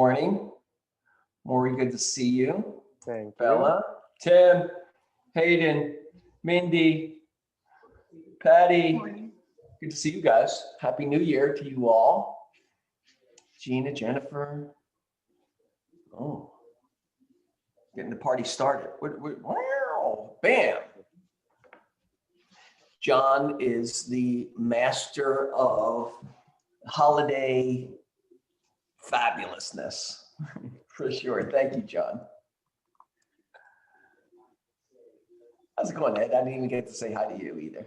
Morning. Maury, good to see you. Thank you. Bella, Tim, Hayden, Mindy, Patty. Morning. Good to see you guys. Happy New Year to you all. Gina, Jennifer. Oh, getting the party started. Wow, bam. John is the master of holiday fabulousness, for sure. Thank you, John. How's it going, Ed? I didn't even get to say hi to you either.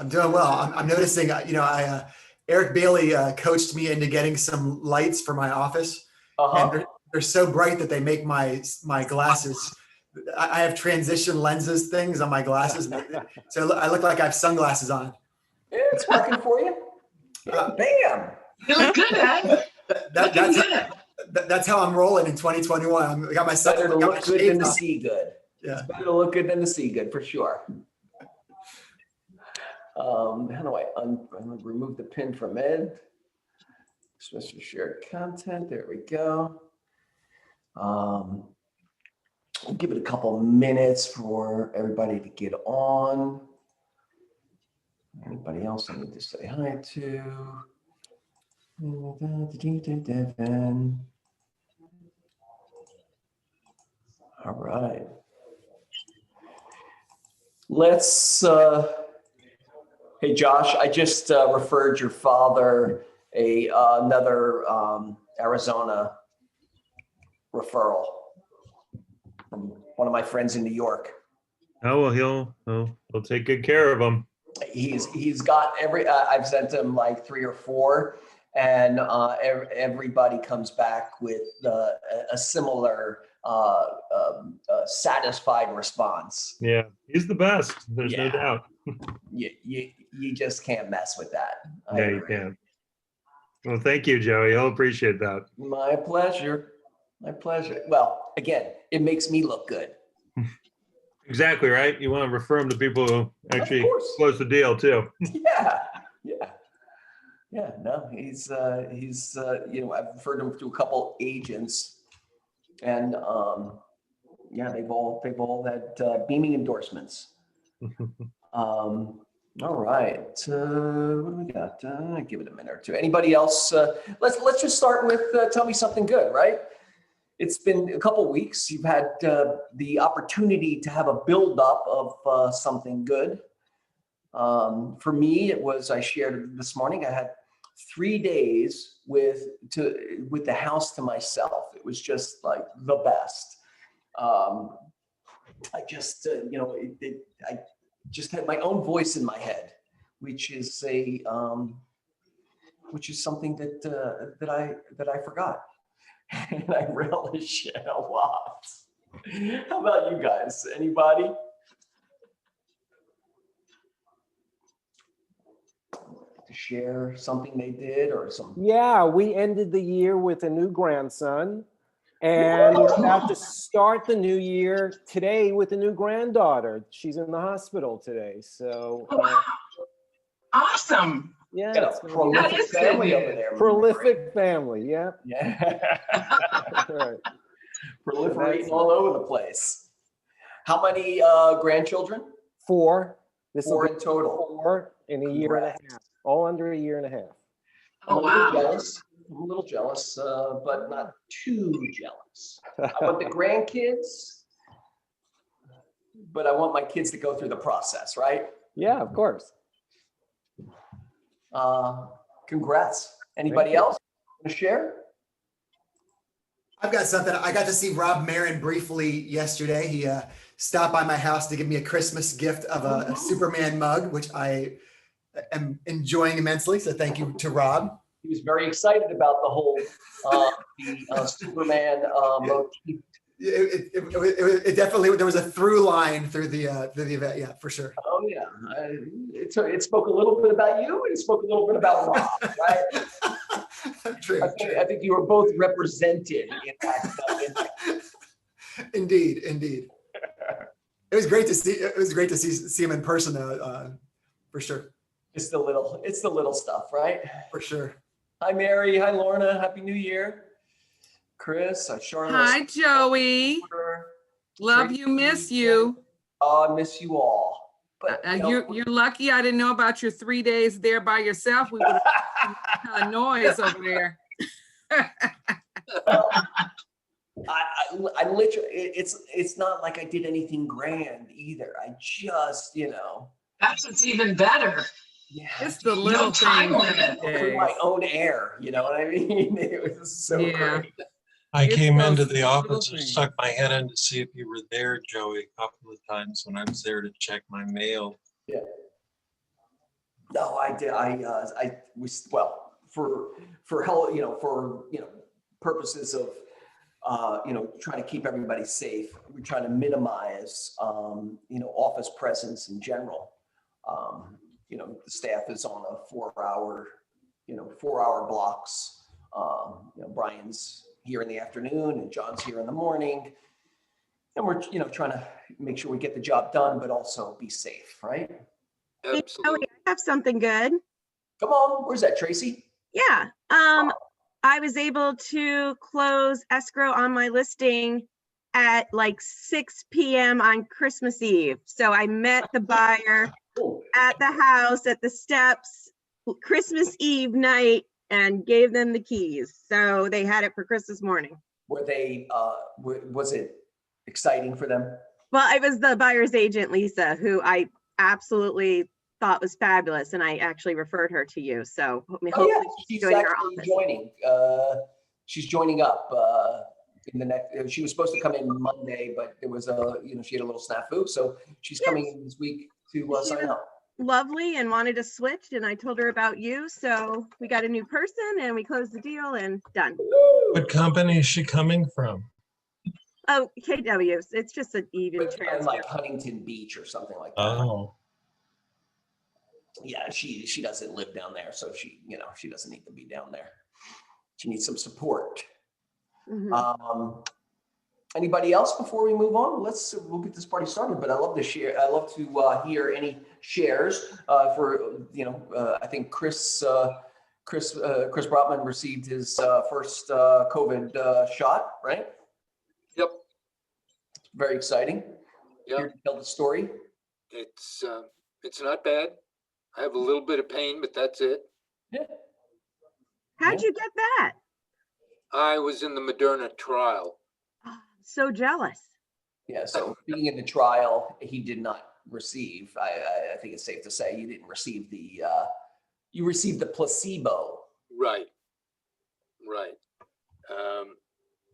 I'm doing well. I'm noticing, Eric Bailey coached me into getting some lights for my office. And they're so bright that they make my glasses. I have transition lenses things on my glasses. So I look like I have sunglasses on. Yeah, it's working for you. Bam. You look good, Ed. That's how I'm rolling in 2021. I got my Better to look good than to shades on. see good. Yeah. It's better to look good than to see good, for sure. How do I remove the pin from Ed? Switch to shared content. There we go. We'll give it a couple minutes for everybody to get on. Anybody else I need to say hi to? All right. Let's, hey Josh, I just referred your father another Arizona referral from one of my friends in New York. Oh, well, he'll take good care of them. He's got I've sent him like 3 or 4, and everybody comes back with a similar satisfied response. Yeah, he's the best. There's no doubt. You just can't mess with that. Yeah, you can't. Well, thank you, Joey. I'll appreciate that. My pleasure. My pleasure. Well, again, it makes me look good. Exactly right. You want to refer him to people who actually close the deal too. Yeah. No, he's I've referred him to a couple agents, and they've all had beaming endorsements. All right. What do we got? Give it a minute or two. Anybody else? Let's just start with tell me something good, right? It's been a couple weeks. You've had the opportunity to have a buildup of something good. For me, it was, I shared this morning, I had 3 days with the house to myself. It was just like the best. I just, I just had my own voice in my head, which is something that I forgot. And I relish it a lot. How about you guys? Anybody? To share something they did or some? Yeah, we ended the year with a new grandson, and we're about to start the new year today with a new granddaughter. She's in the hospital today, so. Wow. Awesome. Yeah, Got a prolific family over there. Prolific family, yeah. Yeah. Right. Proliferating all over the place. How many grandchildren? 4. This 4 will be in total. 4 in a year and a half. All under a year and a half. Oh, wow. I'm a little jealous, but not too jealous. I want the grandkids, but I want my kids to go through the process, right? Yeah, of course. Congrats. Anybody else want to share? I've got something. I got to see Rob Marin briefly yesterday. He stopped by my house to give me a Christmas gift of a Superman mug, which I am enjoying immensely. So thank you to Rob. He was very excited about the whole Superman motif. It definitely, there was a through line through the event. Yeah, for sure. Oh yeah, it spoke a little bit about you, and it spoke a little bit about Rob, right? True. I think you were both represented in that. Indeed. It was great to see. It was great to see him in person, though, for sure. It's the little stuff, right? For sure. Hi, Mary. Hi, Lorna. Happy New Year. Chris, Charlotte. Hi, Joey. Love you, miss you. Oh, I miss you all. But You're lucky I didn't know about your 3 days there by yourself. We would have kind of noise over there. I literally, it's not like I did anything grand either. I just, That's what's even better. yeah, It's the little time things limit. these for my days. own air, you know what I mean? It was so Yeah. great. I It's came those into the little office and things. stuck my head in to see if you were there, Joey, a couple of times when I was there to check my mail. Yeah. No, I did. I was, well, for hell, for purposes of trying to keep everybody safe. We're trying to minimize office presence in general. The staff is on a 4-hour blocks. Brian's here in the afternoon and John's here in the morning. And we're, trying to make sure we get the job done, but also be safe, right? Hey, Joey, I have something good. Come on, where's that, Tracy? Yeah. I was able to close escrow on my listing at like 6 p.m. on Christmas Eve. So I met the buyer at the house at the steps Christmas Eve night and gave them the keys. So they had it for Christmas morning. Were they, was it exciting for them? Well, it was the buyer's agent, Lisa, who I absolutely thought was fabulous. And I actually referred her to you. So hopefully she's joining our actually office. joining. She's joining up in the next. She was supposed to come in Monday, but there was she had a little snafu, so she's coming in this week to She sign was up. lovely and wanted to switch, and I told her about you. So we got a new person and we closed the deal and done. What company is she coming from? Oh, KW. It's just an even And transfer. like Huntington Beach or something like that. Oh, Yeah, she doesn't live down there, so she doesn't need to be down there. She needs some support. Mhm. Anybody else before we move on? We'll get this party started. But I love to share. I love to hear any shares for I think Chris Brotman received his first COVID shot, right? Yep. Very exciting. Yep. Here to tell the story. It's not bad. I have a little bit of pain, but that's it. Yeah. How'd you get that? I was in the Moderna trial. Oh, so jealous. Yeah. So being in the trial, he did not receive. I think it's safe to say you didn't receive the. You received the placebo. Right.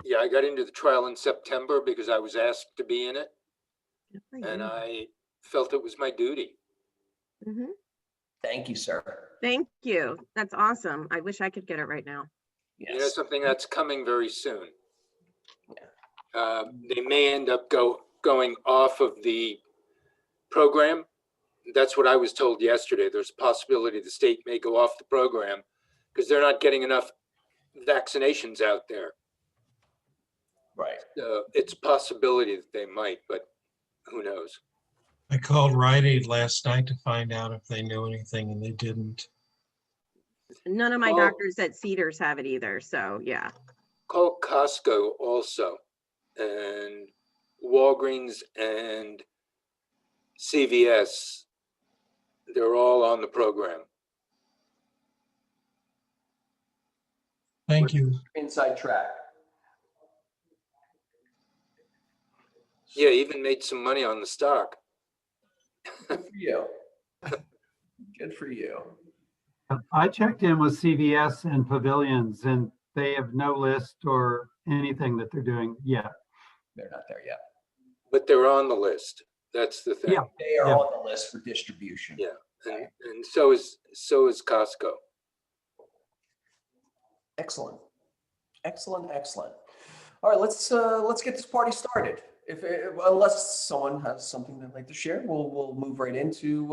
Yeah, I got into the trial in September because I was asked to be in it, and I felt it was my duty. Mhm. Thank you, sir. Thank you. That's awesome. I wish I could get it right now. Yes. Something that's coming very soon. They may end up going off of the program. That's what I was told yesterday. There's a possibility the state may go off the program because they're not getting enough vaccinations out there. Right. It's a possibility that they might, but who knows? I called Rite Aid last night to find out if they knew anything, and they didn't. None of my Oh. doctors at Cedars have it either. So yeah. Call Costco also, and Walgreens and CVS. They're all on the program. Thank you. Inside track. Yeah, even made some money on the stock. Good for you. Good for you. I checked in with CVS and Pavilions, and they have no list or anything that they're doing yet. They're not there yet. But they're on the list. That's the thing. Yeah. They are Yeah. on the list for distribution. Yeah. And so is Costco. Excellent. Excellent. All right, let's get this party started. Unless someone has something they'd like to share, we'll move right into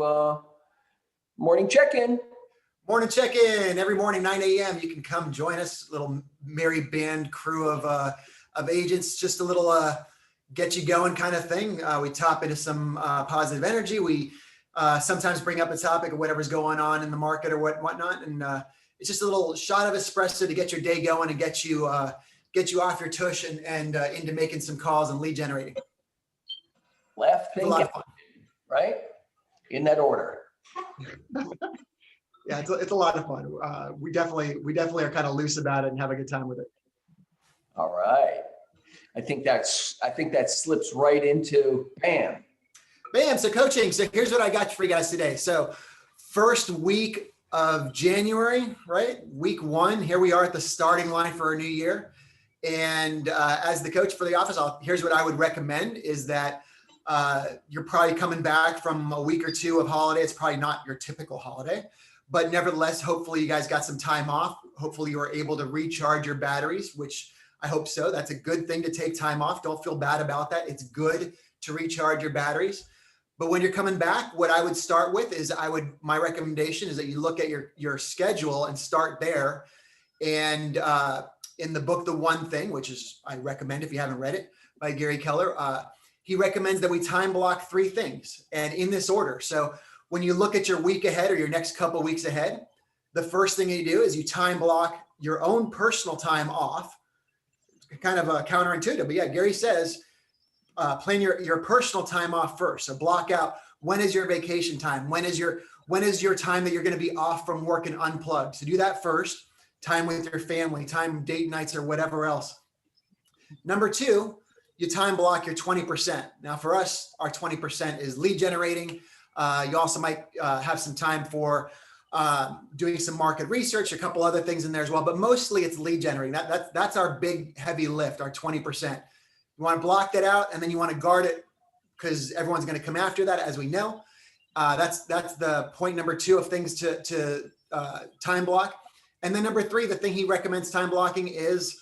morning check-in. Morning check-in every morning, 9 a.m. You can come join us, little merry band crew of agents, just a little get you going kind of thing. We top into some positive energy. We sometimes bring up a topic of whatever's going on in the market or whatnot. And it's just a little shot of espresso to get your day going and get you get you off your tush and into making some calls and lead generating. Laugh, It's a think, lot of fun. right? In that order. Yeah, it's a lot of fun. We definitely are kind of loose about it and have a good time with it. All right. I think that slips right into Pam. Bam. So coaching. So here's what I got for you guys today. So first week of January, right? Week 1, here we are at the starting line for our new year. And as the coach for the office, here's what I would recommend is that you're probably coming back from a week or 2 of holiday. It's probably not your typical holiday, but nevertheless, hopefully you guys got some time off. Hopefully you were able to recharge your batteries, which I hope so. That's a good thing to take time off. Don't feel bad about that. It's good to recharge your batteries. But when you're coming back, what I would start with is my recommendation is that you look at your schedule and start there. And in the book, The One Thing, which is, I recommend if you haven't read it, by Gary Keller, he recommends that we time block 3 things and in this order. So when you look at your week ahead or your next couple of weeks ahead, the first thing you do is you time block your own personal time off. Kind of counterintuitive, but yeah, Gary says, plan your personal time off first. So block out, when is your vacation time? When is your time that you're going to be off from work and unplugged? So do that first. Time with your family, time date nights or whatever else. Number 2, you time block your 20%. Now for us, our 20% is lead generating. You also might have some time for doing some market research, a couple other things in there as well, but mostly it's lead generating. That's our big heavy lift, our 20%. You want to block that out, and then you want to guard it because everyone's going to come after that, as we know. That's the point number 2 of things to time block. And then number 3, the thing he recommends time blocking is,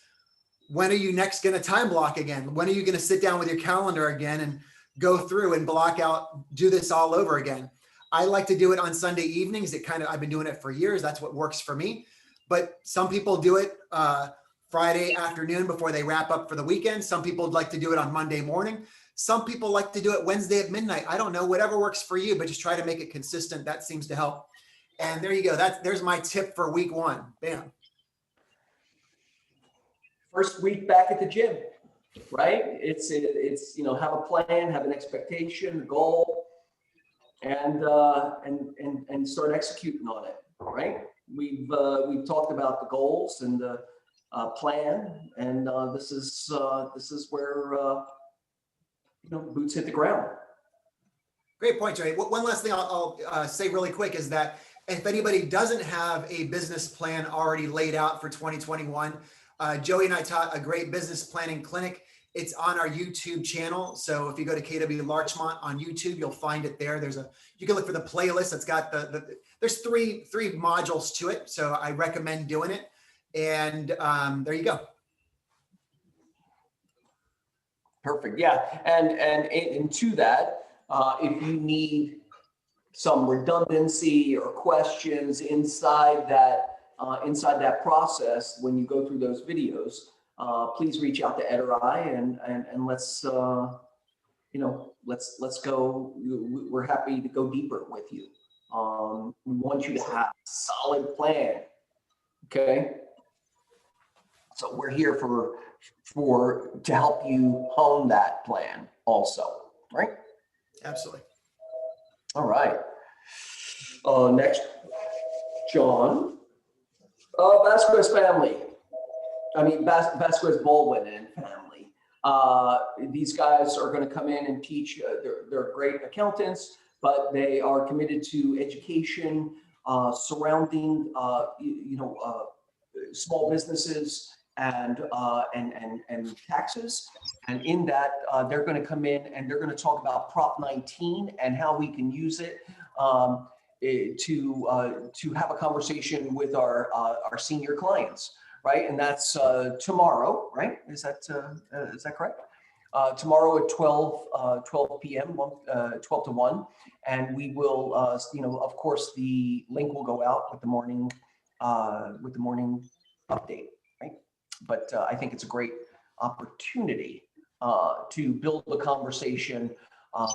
when are you next going to time block again? When are you going to sit down with your calendar again and go through and block out, do this all over again? I like to do it on Sunday evenings. I've been doing it for years. That's what works for me. But some people do it Friday afternoon before they wrap up for the weekend. Some people would like to do it on Monday morning. Some people like to do it Wednesday at midnight. I don't know, whatever works for you, but just try to make it consistent. That seems to help. And there you go. There's my tip for week 1. Bam. First week back at the gym, right? It's have a plan, have an expectation, a goal, and start executing on it, right? We've talked about the goals and the plan, and this is where boots hit the ground. Great point, Joey. One last thing I'll say really quick is that if anybody doesn't have a business plan already laid out for 2021, Joey and I taught a great business planning clinic. It's on our YouTube channel. So if you go to KW Larchmont on YouTube, you'll find it there. You can look for the playlist. It's got there's three modules to it. So I recommend doing it. And there you go. Perfect. Yeah. And to that, if you need some redundancy or questions inside that process, when you go through those videos, please reach out to Ed or I, and let's go. We're happy to go deeper with you. We want you to have a solid plan. Okay. So we're here to help you hone that plan also, right? Absolutely. All right. Next, John. Vazquez family. Vazquez, Baldwin and family. These guys are going to come in and teach. They're great accountants, but they are committed to education surrounding, small businesses and taxes. And in that, they're going to come in and they're going to talk about Prop 19 and how we can use it to have a conversation with our senior clients, right? And that's tomorrow, right? Is that correct? Tomorrow at 12 p.m., 12 to 1, and we will, of course, the link will go out with the morning update, right? But I think it's a great opportunity to build a conversation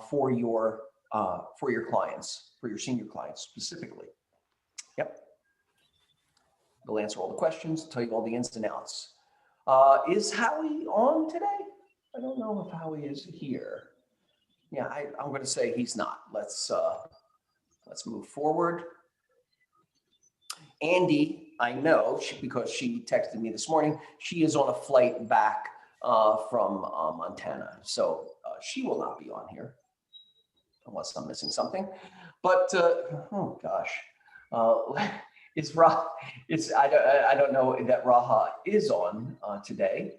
for your clients, for your senior clients specifically. Yep. They'll answer all the questions, tell you all the ins and outs. Is Howie on today? I don't know if Howie is here. Yeah, I'm going to say he's not. Let's move forward. Andy, I know because she texted me this morning, she is on a flight back from Montana. So she will not be on here unless I'm missing something. But, oh gosh, I don't know that Raha is on today.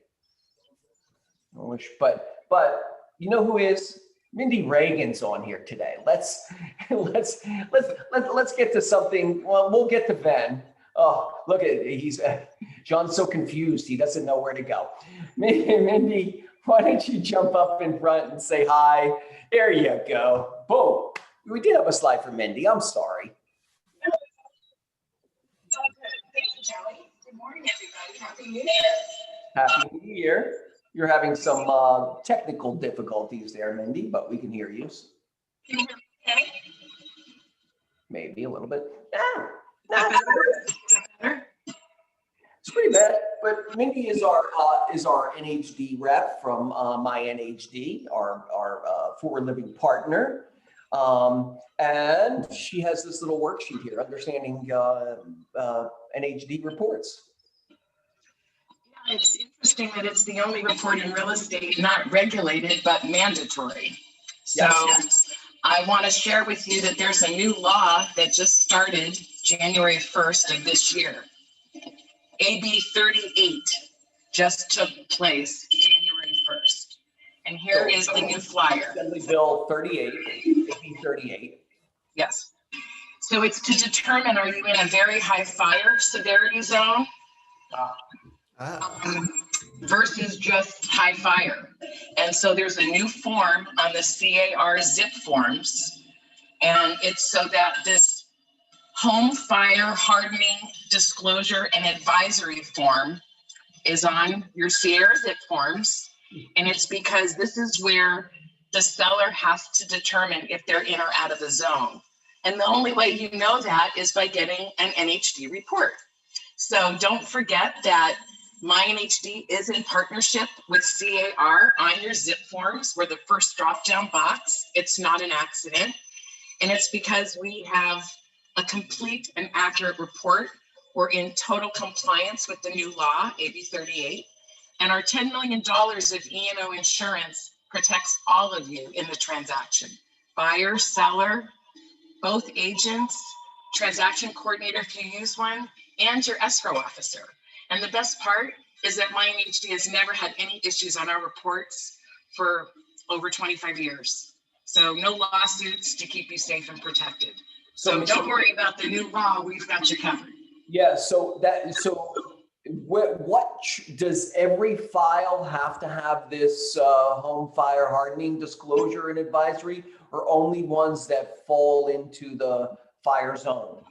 I wish, but you know who is? Mindy Reagan's on here today. Let's get to something. Well, we'll get to Ben. Oh, look at John's so confused. He doesn't know where to go. Mindy, why don't you jump up in front and say hi? There you go. Boom. We did have a slide for Mindy. I'm sorry. It's all good. Thank you, Joey. Good morning, everybody. Happy New Year. Happy New Year. You're having some technical difficulties there, Mindy, but we can hear you. Can you hear me okay? Maybe a little bit. Better? It's pretty bad, but Mindy is our NHD rep from myNHD, our forward living partner. And she has this little worksheet here, understanding NHD reports. Yeah, it's interesting that it's the only report in real estate not regulated but mandatory. So Yes. I want to share with you that there's a new law that just started January 1st of this year. AB 38 just took place January 1st. And here is the new flyer. Assembly Bill 38, AB 38. Yes. So it's to determine, are you in a very high fire severity zone versus just high fire. And so there's a new form on the CAR zip forms. And it's so that this home fire hardening disclosure and advisory form is on your CAR zip forms. And it's because this is where the seller has to determine if they're in or out of the zone. And the only way you know that is by getting an NHD report. So don't forget that myNHD is in partnership with CAR on your zip forms. We're the first drop-down box. It's not an accident. And it's because we have a complete and accurate report. We're in total compliance with the new law, AB 38. And our $10 million of E&O insurance protects all of you in the transaction. Buyer, seller, both agents, transaction coordinator if you use one, and your escrow officer. And the best part is that myNHD has never had any issues on our reports for over 25 years. So no lawsuits to keep you safe and protected. So don't worry about the new law, we've got you covered. Yeah, what does every file have to have this home fire hardening disclosure and advisory, or only ones that fall into the fire zone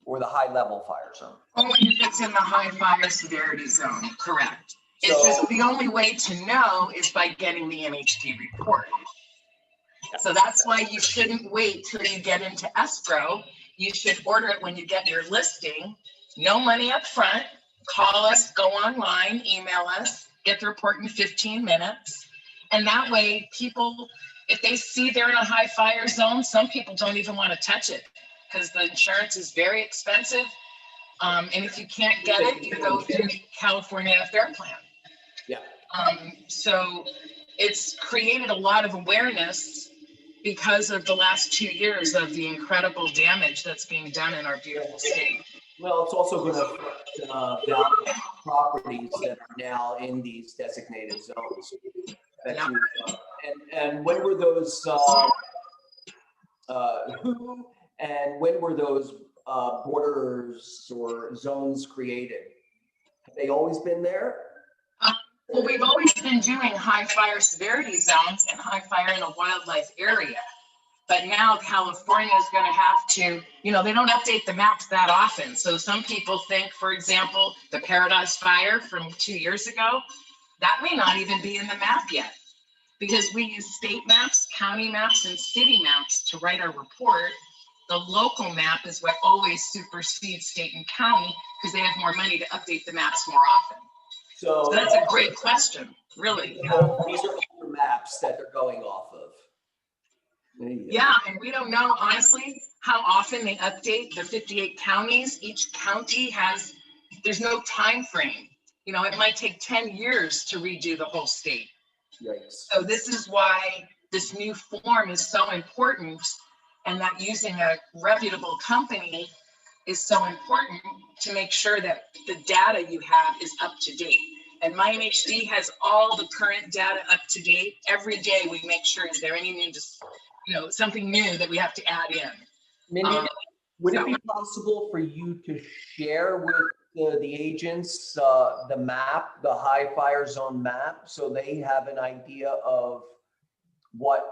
or the high level fire zone? Only if it's in the high fire severity zone, correct. It's just the only way to know is by getting the NHD report. So that's why you shouldn't wait till you get into escrow. You should order it when you get your listing. No money up front. Call us, go online, email us, get the report in 15 minutes. And that way people, if they see they're in a high fire zone, some people don't even want to touch it because the insurance is very expensive. And if you can't get it, you go through California Fair Plan. Yeah. So it's created a lot of awareness because of the last 2 years of the incredible damage that's being done in our beautiful state. Well, it's also going to affect value properties that are now in these designated zones. And when were those? Who and when were those borders or zones created? Have they always been there? Well, we've always been doing high fire severity zones and high fire in a wildlife area. But now California is going to have to, they don't update the maps that often. So some people think, for example, the Paradise Fire from 2 years ago, that may not even be in the map yet because we use state maps, county maps, and city maps to write our report. The local map is what always supersedes state and county because they have more money to update the maps more often. So that's a great question, really. These are older maps that they're going off of. Yeah, and we don't know, honestly, how often they update the 58 counties. Each county has, there's no time frame. You know, it might take 10 years to redo the whole state. Yikes. So this is why this new form is so important, and that using a reputable company is so important to make sure that the data you have is up to date. And myNHD has all the current data up to date. Every day we make sure, is there any new, something new that we have to add in. Mindy, would it be possible for you to share with the agents the map, the high fire zone map, so they have an idea of what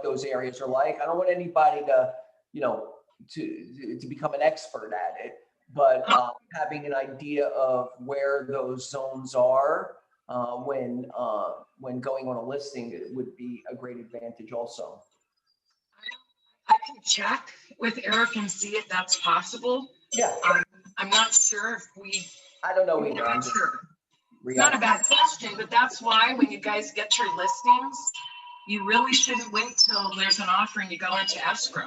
those areas are like? I don't want anybody to, to become an expert at it, but having an idea of where those zones are when going on a listing, it would be a great advantage also. I can check with Eric and see if that's possible. Yeah. I'm not sure if I don't know either. I'm not sure. It's not a bad question, but that's why when you guys get your listings, you really shouldn't wait till there's an offer and you go into escrow.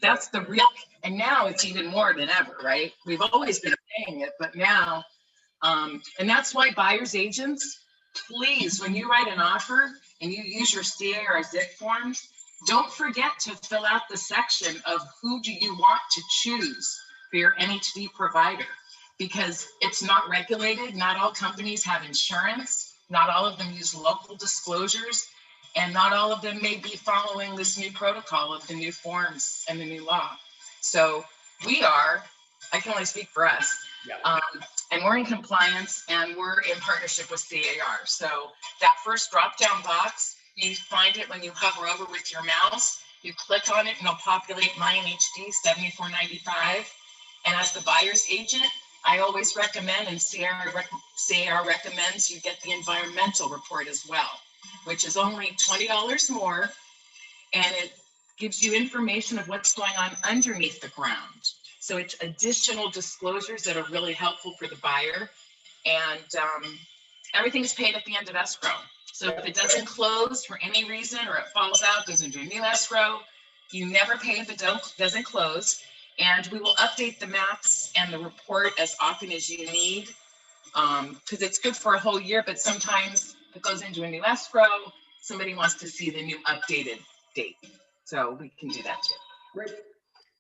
That's the real, and now it's even more than ever, right? We've always been saying it, but now, and that's why buyer's agents, please, when you write an offer and you use your CA or zip forms, don't forget to fill out the section of who do you want to choose for your NHD provider, because it's not regulated. Not all companies have insurance. Not all of them use local disclosures, and not all of them may be following this new protocol of the new forms and the new law. So we are, I can only speak for us, and we're in compliance and we're in partnership with CAR. So that first drop-down box, you find it when you hover over with your mouse, you click on it and it'll populate myNHD 7495. And as the buyer's agent, I always recommend, and CAR recommends, you get the environmental report as well, which is only $20 more. And it gives you information of what's going on underneath the ground. So it's additional disclosures that are really helpful for the buyer. And everything's paid at the end of escrow. So if it doesn't close for any reason, or it falls out, goes into a new escrow, you never pay if it doesn't close. And we will update the maps and the report as often as you need, because it's good for a whole year, but sometimes it goes into a new escrow, somebody wants to see the new updated date. So we can do that too.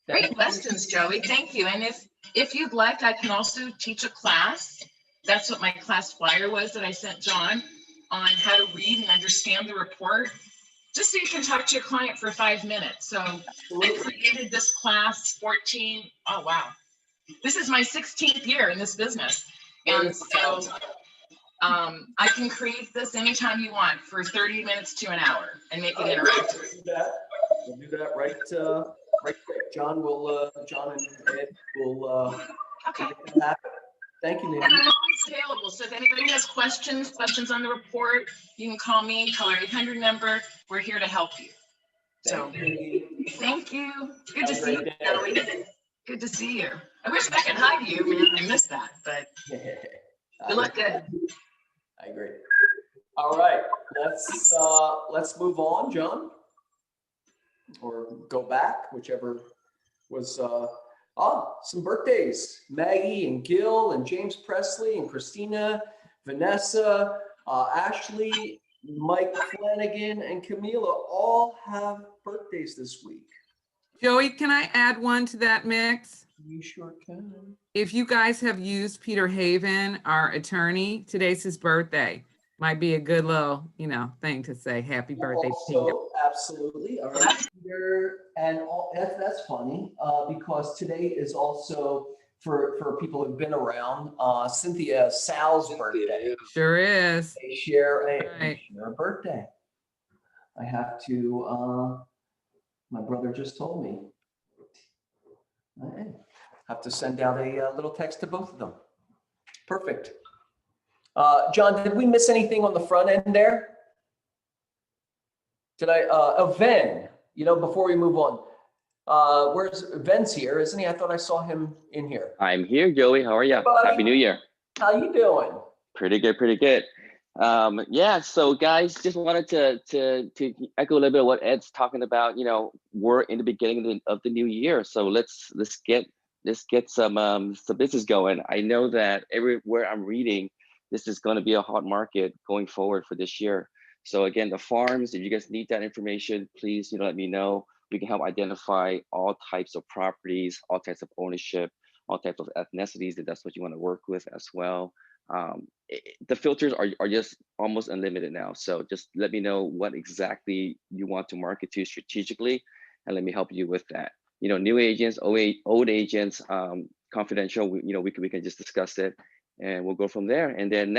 Great questions, Joey. Thank you. And if you'd like, I can also teach a class. That's what my class flyer was that I sent John, on how to read and understand the report, just so you can talk to your client for 5 minutes. So I created this class 14. Oh, wow. This is my 16th year in this business. And so I can create this anytime you want for 30 minutes to an hour and make it interactive. We'll do that right quick. John and Ed will okay. Make that happen. Thank you, Nancy. And I'm always available. So if anybody has questions on the report, you can call me, call our 800 number. We're here to help you. Thank you. Good to see you, Kelly. Good to see you. I wish I could hug you, man. I missed that, but you look good. I agree. All right, let's move on, John, or go back, whichever was. Some birthdays. Maggie and Gil and James Presley and Christina, Vanessa, Ashley, Mike Flanagan, and Camila all have birthdays this week. Joey, can I add one to that mix? You sure can. If you guys have used Peter Haven, our attorney, today's his birthday. Might be a good little, thing to say. Happy birthday, Peter. Absolutely. All right, Peter, and that's funny because today is also for people who've been around. Cynthia Sal's birthday. Sure is. They share a birthday. I have to. My brother just told me. I have to send out a little text to both of them. Perfect. John, did we miss anything on the front end there? Did I, Ven, before we move on, where's Ven's here, isn't he? I thought I saw him in here. I'm here, Joey. How are you? Hey, buddy. Happy New Year. How you doing? Pretty good, pretty good. Yeah, so guys, just wanted to echo a little bit of what Ed's talking about. You know, we're in the beginning of the new year, so let's get some business going. I know that everywhere I'm reading, this is going to be a hot market going forward for this year. So again, the farms, if you guys need that information, please, let me know. We can help identify all types of properties, all types of ownership, all types of ethnicities, if that's what you want to work with as well. The filters are just almost unlimited now. So just let me know what exactly you want to market to strategically, and let me help you with that. New agents, old agents, confidential, we can just discuss it and we'll go from there. And then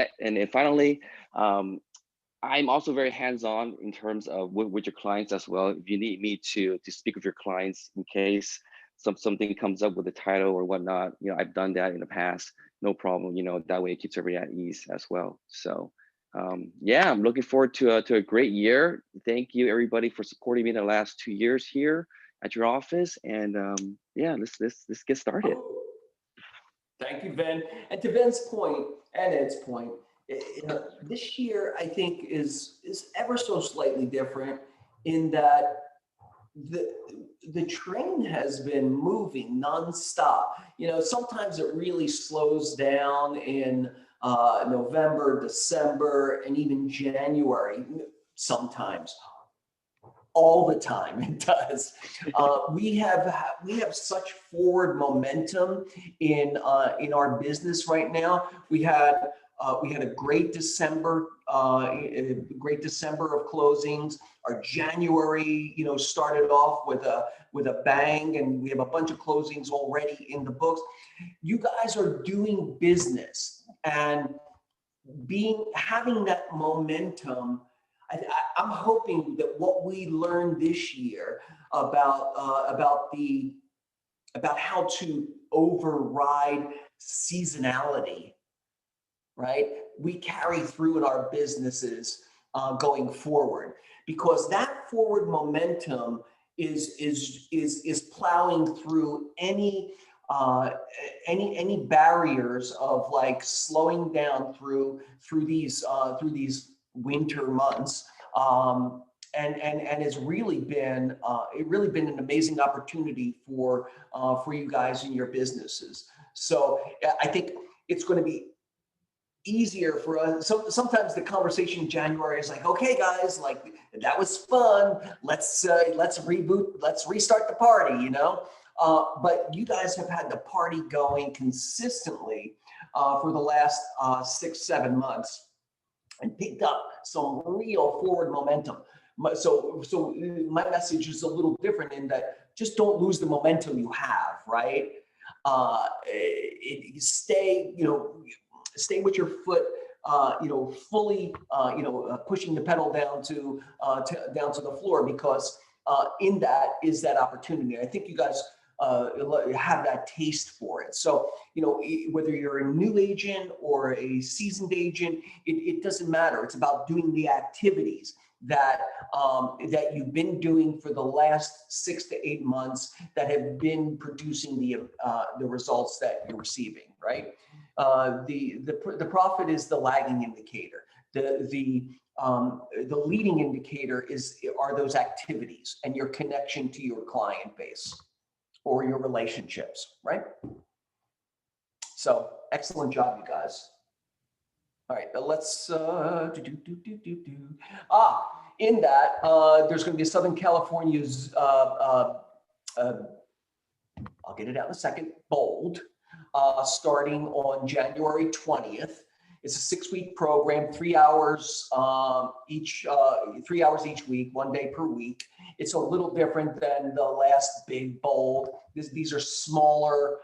finally, I'm also very hands-on in terms of with your clients as well. If you need me to speak with your clients in case something comes up with the title or whatnot, I've done that in the past, no problem. That way it keeps everybody at ease as well. So yeah, I'm looking forward to a great year. Thank you everybody for supporting me in the last 2 years here at your office. And yeah, let's get started. Thank you, Ben. And to Ben's point and Ed's point, this year I think is ever so slightly different in that the train has been moving nonstop. Sometimes it really slows down in November, December, and even January. Sometimes, all the time it does. We have such forward momentum in our business right now. We had a great December, of closings. Our January, started off with a bang, and we have a bunch of closings already in the books. You guys are doing business and having that momentum. I'm hoping that what we learned this year about how to override seasonality, right? We carry through in our businesses going forward, because that forward momentum is plowing through any barriers of like slowing down through these winter months, and it's really been an amazing opportunity for you guys in your businesses. So I think it's going to be easier for us. So sometimes the conversation in January is like, okay, guys, like that was fun. Let's reboot. Let's restart the party. But you guys have had the party going consistently for the last 6-7 months, and picked up some real forward momentum. So my message is a little different in that just don't lose the momentum you have, right? Stay with your foot, fully, pushing the pedal down to the floor, because in that is that opportunity. I think you guys have that taste for it. So, whether you're a new agent or a seasoned agent, it doesn't matter. It's about doing the activities that you've been doing for the last 6 to 8 months that have been producing the results that you're receiving, right? The profit is the lagging indicator. The leading indicator are those activities and your connection to your client base or your relationships, right? So excellent job, you guys. All right, let's in that there's going to be a Southern California's I'll get it out in a second, bold, starting on January 20th. It's a 6-week program, 3 hours each 3 hours each week, 1 day per week. It's a little different than the last big bold. These are smaller.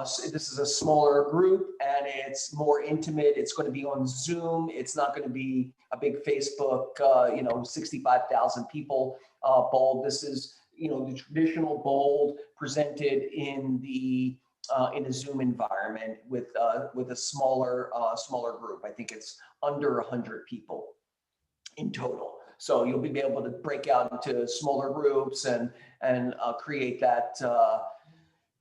This is a smaller group, and it's more intimate. It's going to be on Zoom. It's not going to be a big Facebook, 65,000 people bold. This is, the traditional bold presented in a Zoom environment with a smaller group. I think it's under 100 people in total. So you'll be able to break out into smaller groups and create that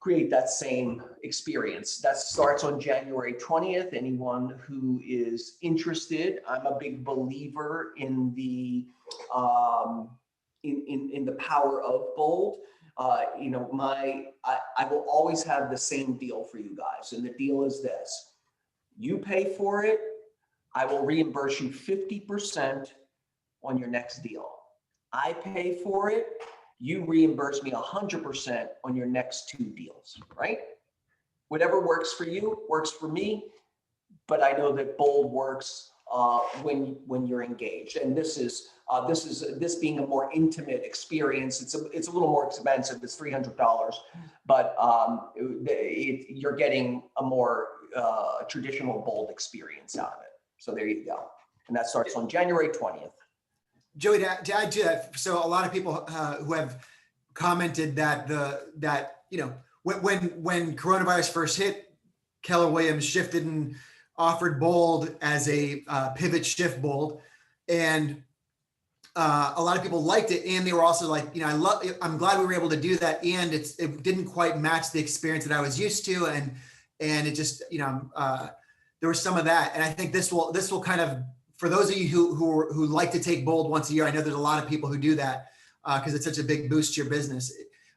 create that same experience. That starts on January 20th. Anyone who is interested, I'm a big believer in the in the power of bold. You know, I will always have the same deal for you guys, and the deal is this: you pay for it, I will reimburse you 50% on your next deal. I pay for it, you reimburse me 100% on your next 2 deals, right? Whatever works for you works for me, but I know that bold works when you're engaged. And this being a more intimate experience. It's a little more expensive. It's $300, but you're getting a more traditional bold experience out of it. So there you go. And that starts on January 20th. Joey, to add to that, so a lot of people who have commented that you know, when coronavirus first hit, Keller Williams shifted and offered bold as a pivot shift bold, and a lot of people liked it, and they were also like, you know, I'm glad we were able to do that, and it didn't quite match the experience that I was used to, and it just, you know, there was some of that, and I think this will kind of, for those of you who like to take bold once a year, I know there's a lot of people who do that because it's such a big boost to your business.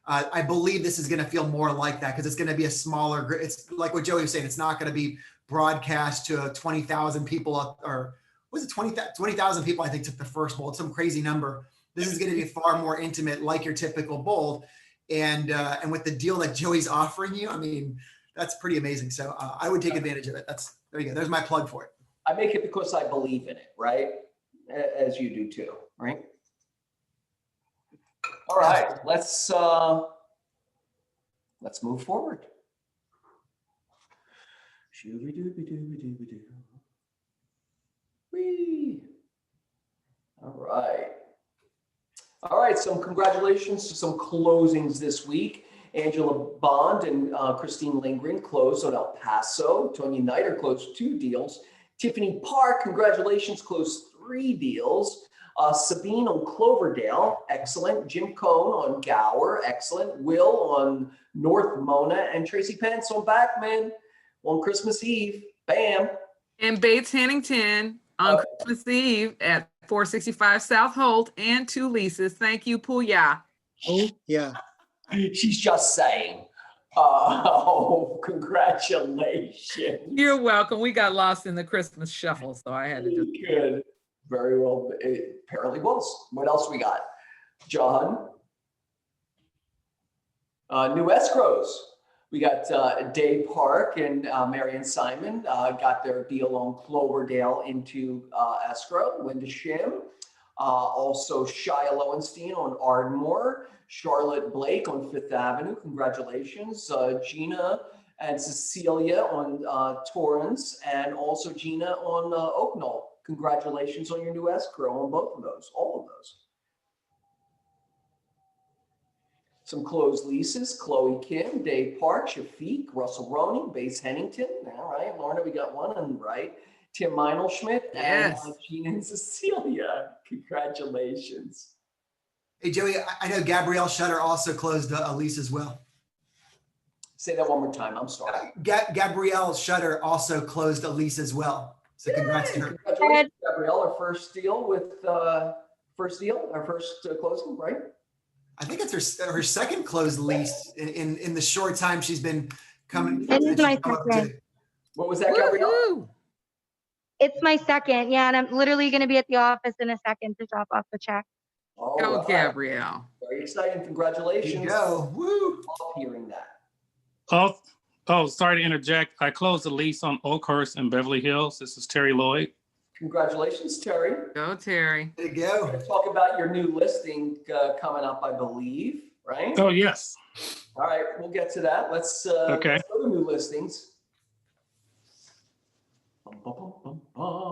I believe this is going to feel more like that because it's going to be a smaller. It's like what Joey was saying. It's not going to be broadcast to 20,000 people, or was it 20,000 people? I think took the first bold, some crazy number. This is going to be far more intimate, like your typical bold, and with the deal that Joey's offering you, I mean, that's pretty amazing. So I would take advantage of it. There you go. There's my plug for it. I make it because I believe in it, right? As you do too, right? All right, let's move forward. Whee. All right, some congratulations to some closings this week. Angela Bond and Christine Lindgren closed on El Paso. Tonya Nider closed 2 deals. Tiffany Park, congratulations, closed 3 deals. Sabine on Cloverdale, excellent. Jim Cohn on Gower, excellent. Will on North Mona, and Tracy Pence on Backman on Christmas Eve. Bam. And Bates Hennington on Christmas Eve at 465 South Holt, and 2 leases. Thank you, Pooya. Oh, yeah. She's just saying. Oh, congratulations. You're welcome. We got lost in the Christmas shuffle, so I had to just. Good. Very well. It apparently was. What else we got? John? New escrows. We got Dave Park and Marion Simon got their deal on Cloverdale into escrow. Linda Shim. Also Shia Lowenstein on Ardmore. Charlotte Blake on 5th Avenue. Congratulations. Gina and Cecilia on Torrance, and also Gina on Oak Knoll. Congratulations on your new escrow on both of those, all of those. Some closed leases: Chloe Kim, Dave Park, Shafiq, Russell Roney, Bates Hennington. All right, Lorna, we got one on right. Tim Meinelschmidt and Gina and Cecilia. Congratulations. Hey, Joey, I know Gabrielle Shutter also closed a lease as well. Say that one more time. I'm sorry. Gabrielle Shutter also closed a lease as well. So congrats to her. Congratulations, Gabrielle. Our first deal with our first closing, right? I think it's her second closed lease in the short time she's been coming. It is my second. What was that, Gabrielle? It's my second, yeah, and I'm literally going to be at the office in a second to drop off the check. Go, Gabrielle. Very exciting. Congratulations. There you go. Woo. Love hearing that. Oh, sorry to interject. I closed the lease on Oakhurst in Beverly Hills. This is Terry Lloyd. Congratulations, Terry. Go, Terry. There you go. We're going to talk about your new listing coming up, I believe, right? Oh, yes. All right, we'll get to that. Let's go to new listings.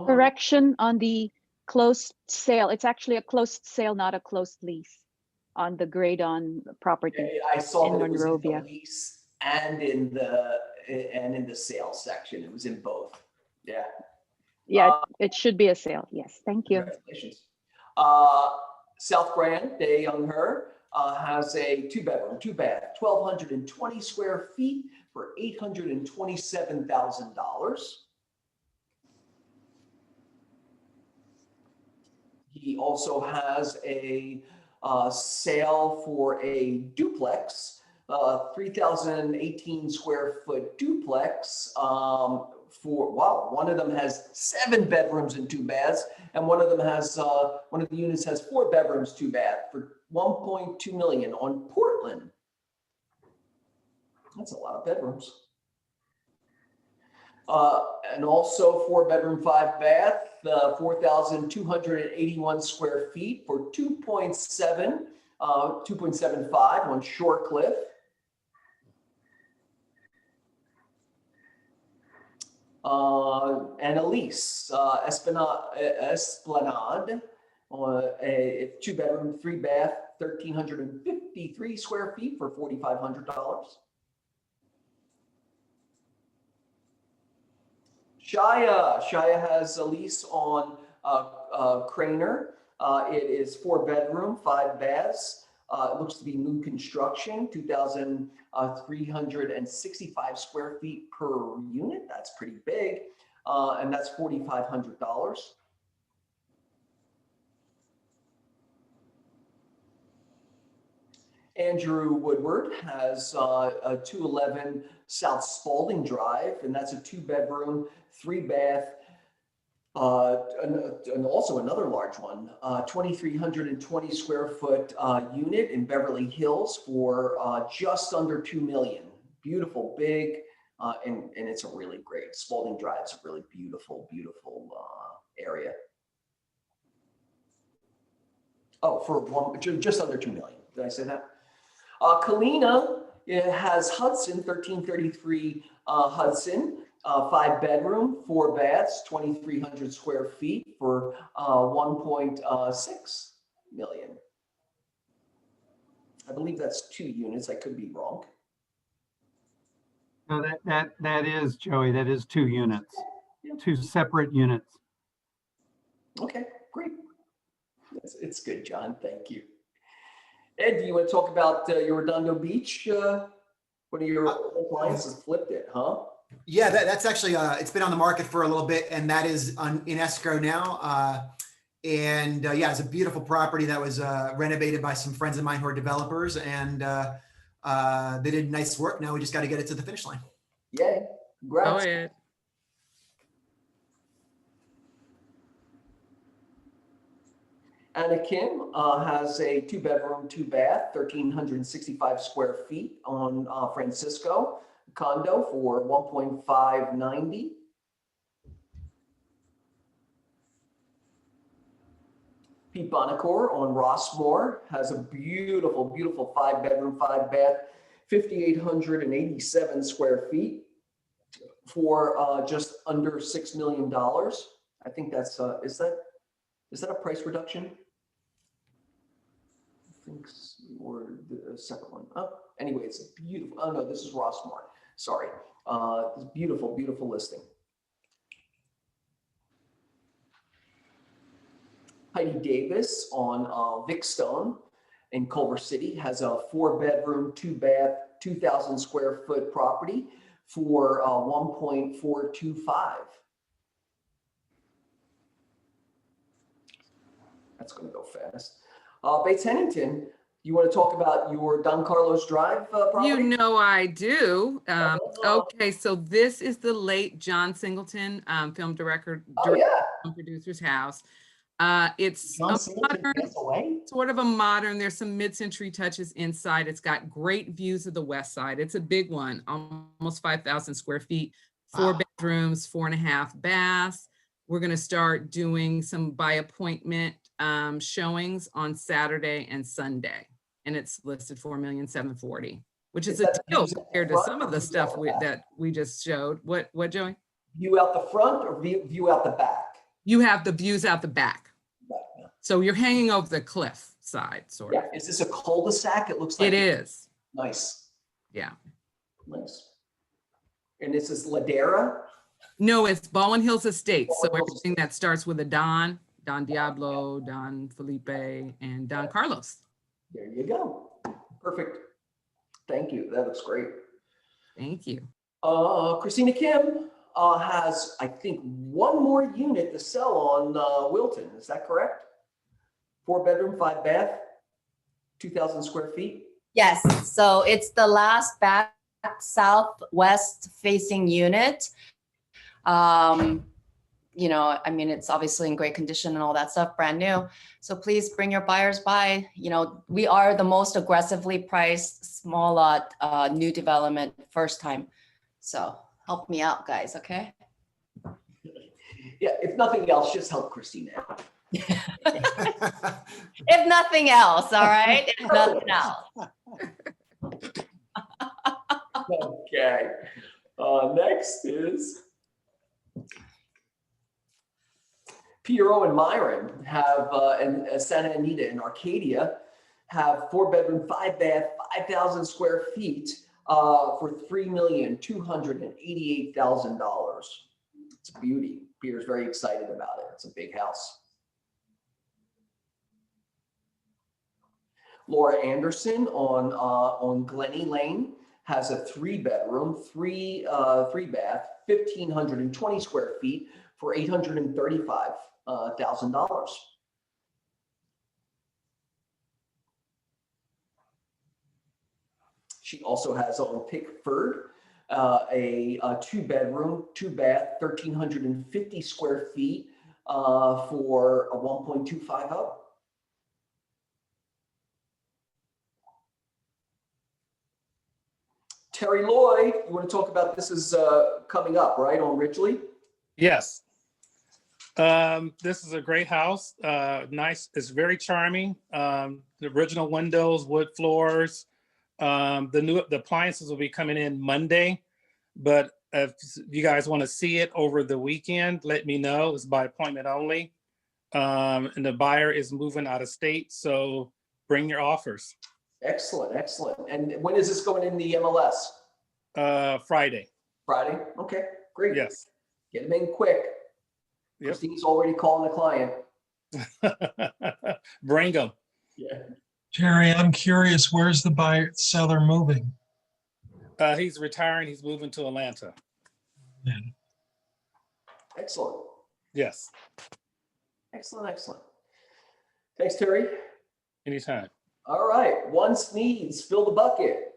Correction on the closed sale. It's actually a closed sale, not a closed lease on the Graydon property. Okay, I saw in that it was Monrovia. in the lease and in the sales section. It was in both. Yeah. Yeah, it should be a sale. Yes, thank you. Congratulations. South Grand, Day Young Her. has a 2-bedroom, 2-bath, 1,220 square feet for $827,000. He also has a sale for a duplex, 3,018 square foot duplex for, wow, one of them has 7 bedrooms and 2 baths, and one of them has, one of the units has 4 bedrooms, 2 baths for $1.2 million on Portland. That's a lot of bedrooms. And also 4-bedroom, 5-bath, 4,281 square feet for 2.75 on Shorecliff. And a lease, Esplanade, a 2-bedroom, 3-bath, 1,353 square feet for $4,500. Shia has a lease on Craner. It is 4-bedroom, 5 baths. It looks to be new construction, 2,365 square feet per unit. That's pretty big. And that's $4,500. Andrew Woodward has a 211 South Spalding Drive, and that's a 2-bedroom, 3-bath, and also another large one, 2,320 square foot unit in Beverly Hills for just under $2 million. Beautiful, big, and it's a really great, Spalding Drive's a really beautiful, beautiful area. Oh, for just under $2 million. Did I say that? Kalina, it has Hudson, 1333 Hudson, 5-bedroom, 4 baths, 2,300 square feet for $1.6 million. I believe that's 2 units. I could be wrong. No, that is, Joey, that is 2 units, 2 separate units. Okay, great. It's good, John. Thank you. Ed, do you want to talk about your Redondo Beach? One of your clients has flipped it, huh? Yeah, that's actually, it's been on the market for a little bit, and that is in escrow now. Yeah, it's a beautiful property that was renovated by some friends of mine who are developers, and they did nice work. Now we just got to get it to the finish line. Yay. Congrats. Go ahead. Anna Kim has a 2-bedroom, 2-bath, 1,365 square feet on Francisco condo for $1.590. Pete Bonacore on Rossmore has a beautiful, beautiful 5-bedroom, 5-bath, 5,887 square feet for just under $6 million. I think that's, is that a price reduction? I think, or the second one. Oh, anyway, it's beautiful. Oh no, this is Rossmore. Sorry. It's beautiful, beautiful listing. Heidi Davis on Vickstone in Culver City has a 4-bedroom, 2-bath, 2,000 square foot property for $1.425. That's going to go fast. Bates Hennington, you want to talk about your Don Carlos Drive property? You know I do. Okay, so this is the late John Singleton, film director, producer's house. It's a modern, sort of a modern, there's some mid-century touches inside. It's got great views of the west side. It's a big one, almost 5,000 square feet, 4 bedrooms, 4.5 baths. We're going to start doing some by appointment showings on Saturday and Sunday. And it's listed $4,740,000, which is a deal compared to some of the stuff that we just showed. What, Joey? View out the front or view out the back? You have the views out the back. So you're hanging over the cliff side, sort of. Is this a cul-de-sac? It looks like it is. Nice. Yeah. Nice. And this is Ladera? No, it's Baldwin Hills Estates. So everything that starts with a Don Diablo, Don Felipe, and Don Carlos. There you go. Perfect. Thank you. That looks great. Thank you. Christina Kim has, I think, one more unit to sell on Wilton. Is that correct? 4-bedroom, 5-bath, 2,000 square feet. Yes, so it's the last back southwest facing unit. You know, I mean, it's obviously in great condition and all that stuff, brand new. So please bring your buyers by. You know, we are the most aggressively priced small lot new development first time. So help me out, guys, okay? Yeah, if nothing else, just help Christina out. If nothing else, all right? If nothing else. Okay. Next is Piero and Myron have, and Santa Anita and Arcadia have 4-bedroom, 5-bath, 5,000 square feet for $3,288,000. It's a beauty. Peter's very excited about it. It's a big house. Laura Anderson on Glenny Lane has a 3-bedroom, 3-bath, 1,520 square feet for $835,000. She also has on Pickford a 2-bedroom, 2-bath, 1,350 square feet for a 1.250. Terry Lloyd, you want to talk about this is coming up, right, on Ridgely? Yes. This is a great house. Nice. It's very charming. The original windows, wood floors. The appliances will be coming in Monday, but if you guys want to see it over the weekend, let me know. It's by appointment only. And the buyer is moving out of state, so bring your offers. Excellent, excellent. And when is this going in the MLS? Friday. Friday? Okay, great. Yes. Get them in quick. Yep. Christine's already calling the client. Bring them. Yeah. Jerry, I'm curious, where's the seller moving? He's retiring. He's moving to Atlanta. Yeah. Excellent. Yes. Excellent, excellent. Thanks, Terry. Anytime. All right, Once Needs, fill the bucket.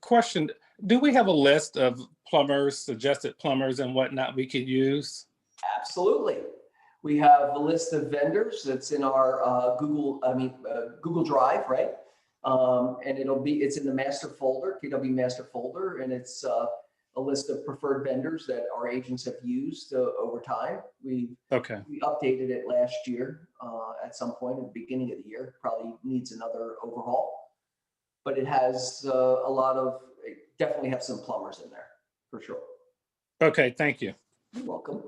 Question, do we have a list of plumbers, suggested plumbers and whatnot we could use? Absolutely. We have a list of vendors that's in our Google Drive, right? And it's in the master folder, KW master folder, and it's a list of preferred vendors that our agents have used over time. We updated it last year at some point at the beginning of the year. Probably needs another overhaul, but it has it definitely have some plumbers in there for sure. Okay, thank you. You're welcome.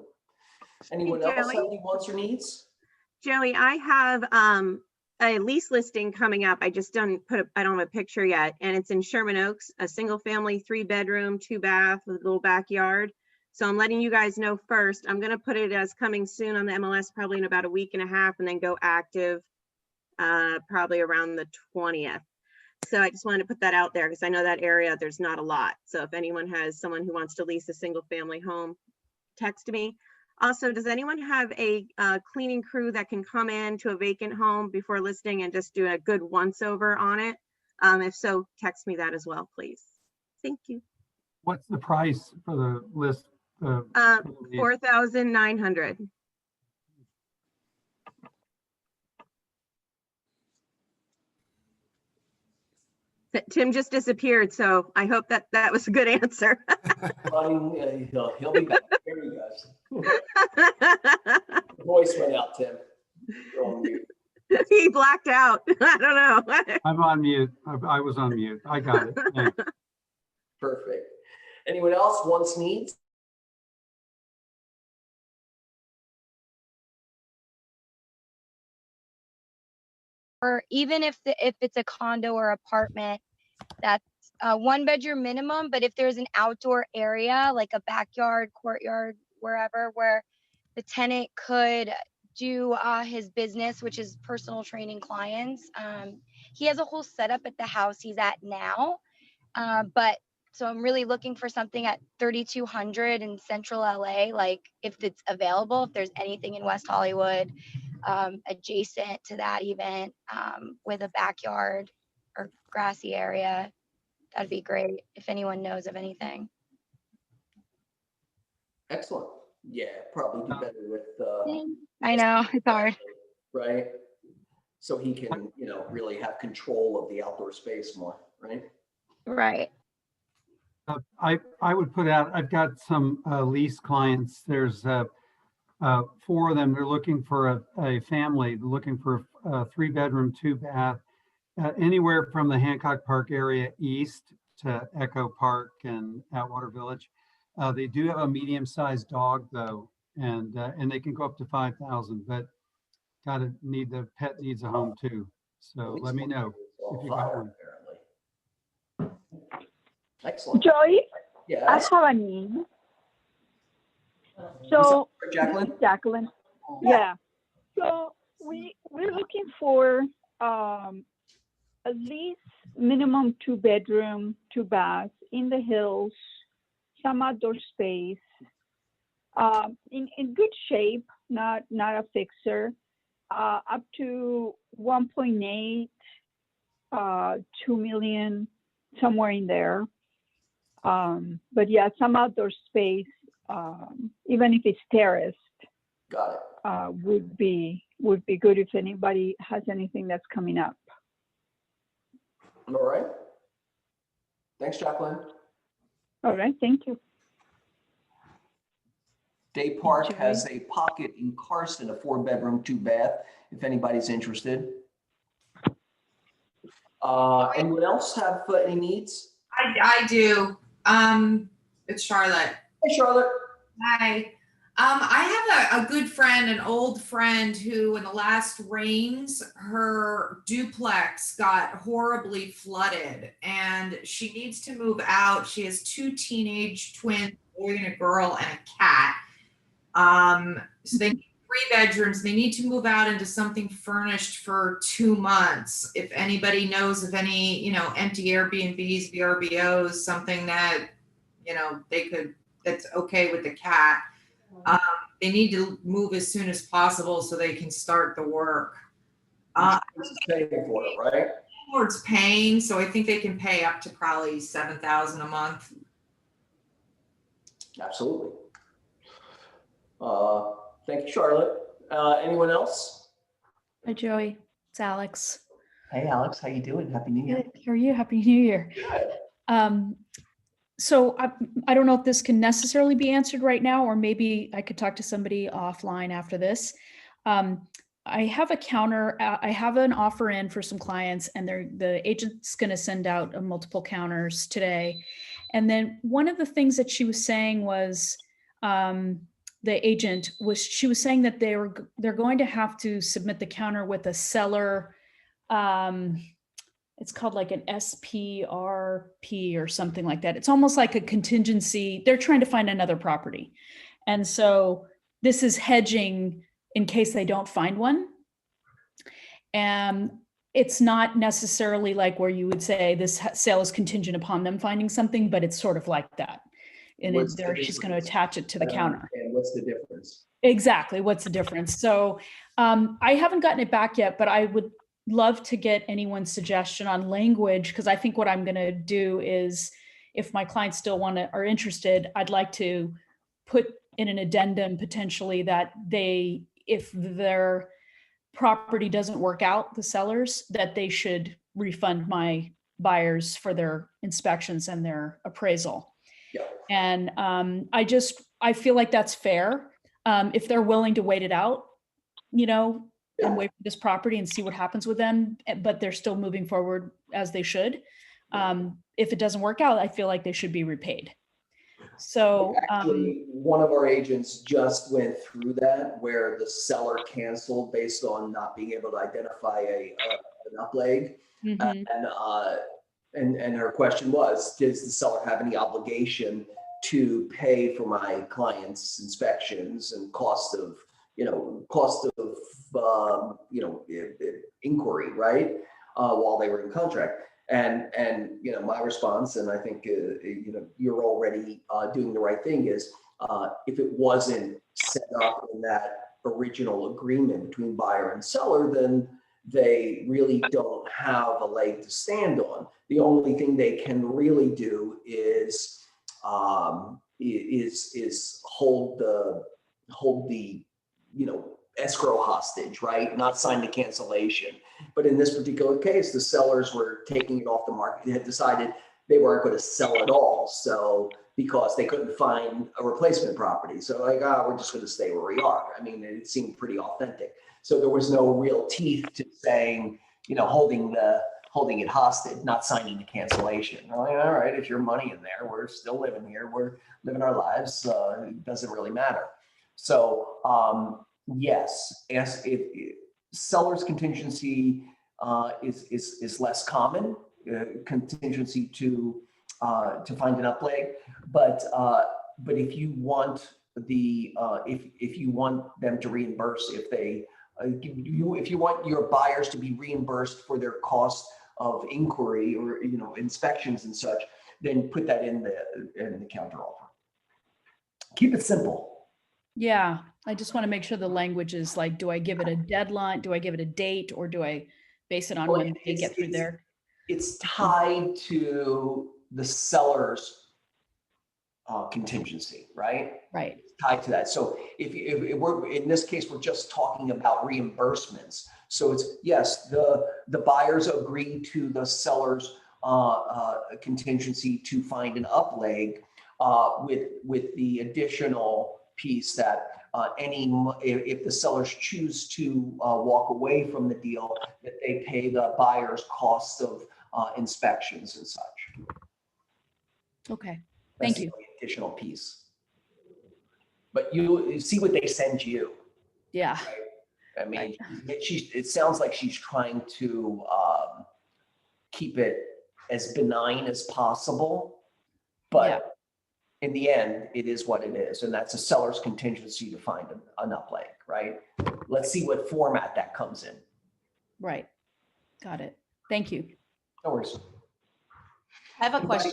Anyone else have any wants or needs? Joey, I have a lease listing coming up. I just I don't have a picture yet, and it's in Sherman Oaks, a single family, 3-bedroom, 2-bath with a little backyard. So I'm letting you guys know first. I'm going to put it as coming soon on the MLS, probably in about a week and a half, and then go active probably around the 20th. So I just wanted to put that out there because I know that area, there's not a lot. So if anyone has someone who wants to lease a single family home, text me. Also, does anyone have a cleaning crew that can come in to a vacant home before listing and just do a good once over on it? If so, text me that as well, please. Thank you. What's the price for the list? $4,900. Tim just disappeared, so I hope that was a good answer. He'll be back. There he goes. The voice went out, Tim. You're on mute. He blacked out. I don't know. I'm on mute. I was on mute. I got it. Yeah. Perfect. Anyone else wants needs? Or even if it's a condo or apartment, that's 1-bedroom minimum. But if there's an outdoor area like a backyard, courtyard, wherever, where the tenant could do his business, which is personal training clients. He has a whole setup at the house he's at now. But so I'm really looking for something at 3200 in central LA, like if it's available, if there's anything in West Hollywood, adjacent to that even, with a backyard or grassy area. That'd be great if anyone knows of anything. Excellent. Yeah, probably do better with. I know, it's hard. Right. So he can, really have control of the outdoor space more, right? Right. I would put out, I've got some lease clients. There's 4 of them. They're looking for a family, looking for a 3-bedroom, 2-bath, anywhere from the Hancock Park area east to Echo Park and Atwater Village. They do have a medium-sized dog though, and they can go up to 5,000, but the pet needs a home too. So let me know if you got one. Excellent. Joy, yes. I have a need. So, Jacqueline? Jacqueline. Yeah. So we're looking for at least minimum 2-bedroom, 2-bath in the hills, some outdoor space, in good shape, not a fixer, up to 1.8, 2 million, somewhere in there. But yeah, some outdoor space, even if it's terraced, got it. Would be good if anybody has anything that's coming up. All right. Thanks, Jacqueline. All right, thank you. Day Park has a pocket in Carson, a 4-bedroom, 2-bath, if anybody's interested. Anyone else have any needs? I do. It's Charlotte. Hey, Charlotte. Hi. I have a good friend, an old friend who in the last rains, her duplex got horribly flooded and she needs to move out. She has 2 teenage twins, a boy and a girl, and a cat. So they need 3 bedrooms. They need to move out into something furnished for 2 months. If anybody knows of any, empty Airbnbs, VRBOs, something that, that's okay with the cat. They need to move as soon as possible so they can start the work. Paying for it, right? Landlord's paying, so I think they can pay up to probably $7,000 a month. Absolutely. Thank you, Charlotte. Anyone else? Hi, Joey. It's Alex. Hey, Alex. How you doing? Happy New Year. Good. How are you? Happy New Year. Good. So I don't know if this can necessarily be answered right now, or maybe I could talk to somebody offline after this. I have a counter. I have an offer in for some clients, and the agent's going to send out multiple counters today. And then one of the things that she was saying was, she was saying that they're going to have to submit the counter with a seller. It's called like an SPRP or something like that. It's almost like a contingency. They're trying to find another property. And so this is hedging in case they don't find one. And it's not necessarily like where you would say this sale is contingent upon them finding something, but it's sort of like that. And she's going to attach it to the counter. And what's the difference? Exactly. What's the difference? So I haven't gotten it back yet, but I would love to get anyone's suggestion on language, because I think what I'm going to do is, if my clients still are interested, I'd like to put in an addendum potentially that if their property doesn't work out, the sellers, that they should refund my buyers for their inspections and their appraisal. Yeah. And I feel like that's fair. If they're willing to wait it out, and wait for this property and see what happens with them, but they're still moving forward as they should. If it doesn't work out, I feel like they should be repaid. So actually, one of our agents just went through that, where the seller canceled based on not being able to identify an up leg. And her question was, does the seller have any obligation to pay for my client's inspections and cost of cost of, inquiry, right? While they were in contract. And my response, and I think, you're already doing the right thing, is if it wasn't set up in that original agreement between buyer and seller, then they really don't have a leg to stand on. The only thing they can really do is hold the escrow hostage, right? Not sign the cancellation. But in this particular case, the sellers were taking it off the market. They had decided they weren't going to sell it all. So because they couldn't find a replacement property. So like, we're just going to stay where we are. I mean, it seemed pretty authentic. So there was no real teeth to saying, holding it hostage, not signing the cancellation. Like, all right, it's your money in there. We're still living here. We're living our lives. It doesn't really matter. So yes, if seller's contingency is less common, contingency to find an upleg, but if you want if you want them to reimburse, if you want your buyers to be reimbursed for their cost of inquiry or inspections and such, then put that in the counter offer. Keep it simple. Yeah, I just want to make sure the language is like, do I give it a deadline? Do I give it a date, or do I base it on when they get through there? It's tied to the seller's contingency, right? Right. It's tied to that. So if we're in this case, we're just talking about reimbursements. So it's yes, the buyers agree to the seller's contingency to find an upleg with the additional piece that if the sellers choose to walk away from the deal, that they pay the buyer's cost of inspections and such. Okay, That's thank you. The additional piece. But you see what they send you. Yeah. Right? I mean, it sounds like she's trying to keep it as benign as possible, but in the end, it is what it is, and that's a seller's contingency to find an upleg, right? Let's see what format that comes in. Right. Got it. Thank you. No worries. I have a question.